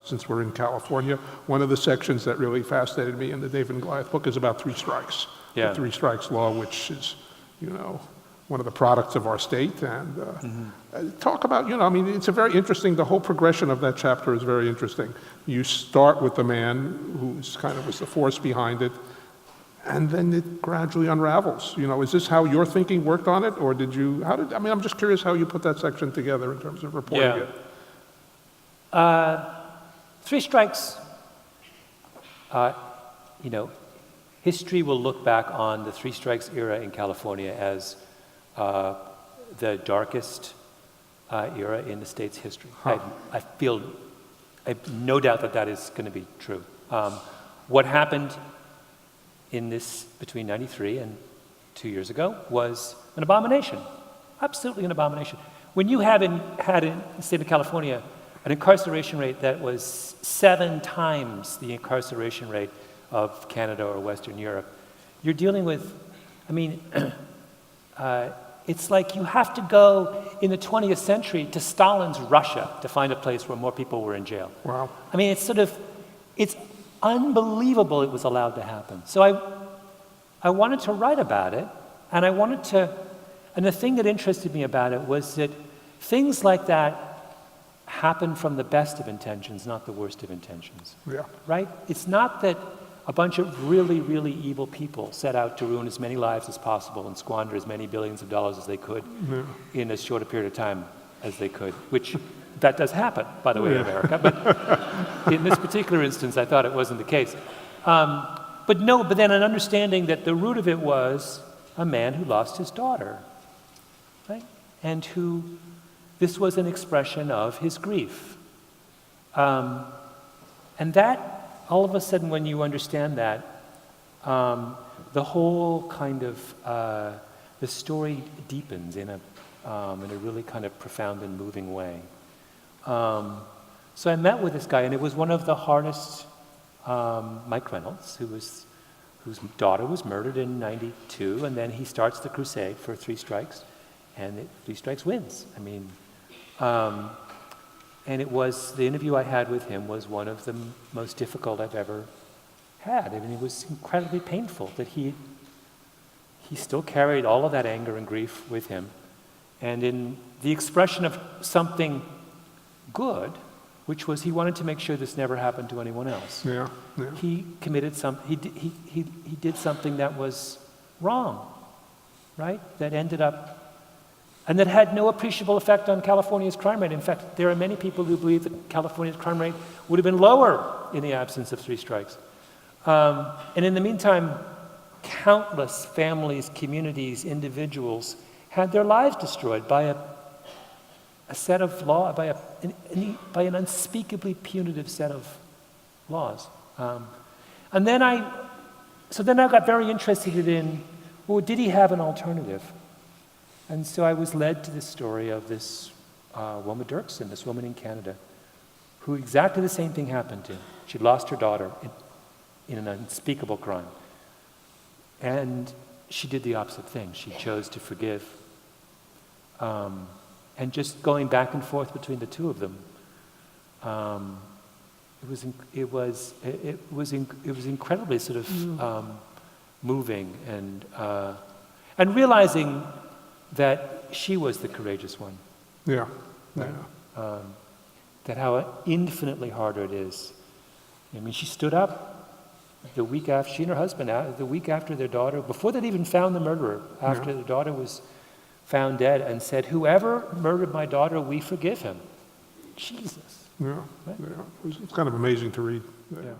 Since we're in California, one of the sections that really fascinated me in the David and Goliath book is about three strikes. Yeah. The three strikes law, which is, one of the products of our state. And talk about, it's a very interesting, the whole progression of that chapter is very interesting. You start with the man who's kind of was the force behind it, and then it gradually unravels. Is this how your thinking worked on it, or I'm just curious how you put that section together in terms of reporting it. Three strikes, history will look back on the three strikes era in California as the darkest era in the state's history. Huh. I have no doubt that is going to be true. What happened in this between 93 and 2 years ago was an abomination, absolutely an abomination. When you had in the state of California an incarceration rate that was 7 times the incarceration rate of Canada or Western Europe, you're dealing with, it's like you have to go in the 20th century to Stalin's Russia to find a place where more people were in jail. Wow. It's unbelievable it was allowed to happen. So I wanted to write about it, and and the thing that interested me about it was that things like that happen from the best of intentions, not the worst of intentions. Yeah. Right? It's not that a bunch of really, really evil people set out to ruin as many lives as possible and squander as many billions of dollars as they could in as short a period of time as they could, which that does happen, by the way, in America. But in this particular instance, I thought it wasn't the case. But then an understanding that the root of it was a man who lost his daughter, right? And this was an expression of his grief. And that, all of a sudden, when you understand that, the whole kind of, the story deepens in a really kind of profound and moving way. So I met with this guy, and it was one of the hardest, Mike Reynolds, whose daughter was murdered in 92, and then he starts the crusade for three strikes, and three strikes wins. And it was, the interview I had with him was one of the most difficult I've ever had. It was incredibly painful that he still carried all of that anger and grief with him. And in the expression of something good, which was he wanted to make sure this never happened to anyone else. Yeah. He committed he did something that was wrong, right? That ended up, and that had no appreciable effect on California's crime rate. In fact, there are many people who believe that California's crime rate would have been lower in the absence of three strikes. And in the meantime, countless families, communities, individuals had their lives destroyed by a set of law, by an unspeakably punitive set of laws. And then I got very interested in, well, did he have an alternative? And so I was led to this story of this Wilma Dirksen, this woman in Canada, who exactly the same thing happened to. She lost her daughter in an unspeakable crime. And she did the opposite thing. She chose to forgive. And just going back and forth between the two of them, it was incredibly sort of moving and realizing that she was the courageous one. Yeah. That how infinitely harder it is. She stood up the week after, she and her husband, the week after their daughter, before they'd even found the murderer, after their daughter was found dead, and said, "Whoever murdered my daughter, we forgive him." Jesus. Yeah. Right? It's kind of amazing to read. Yeah.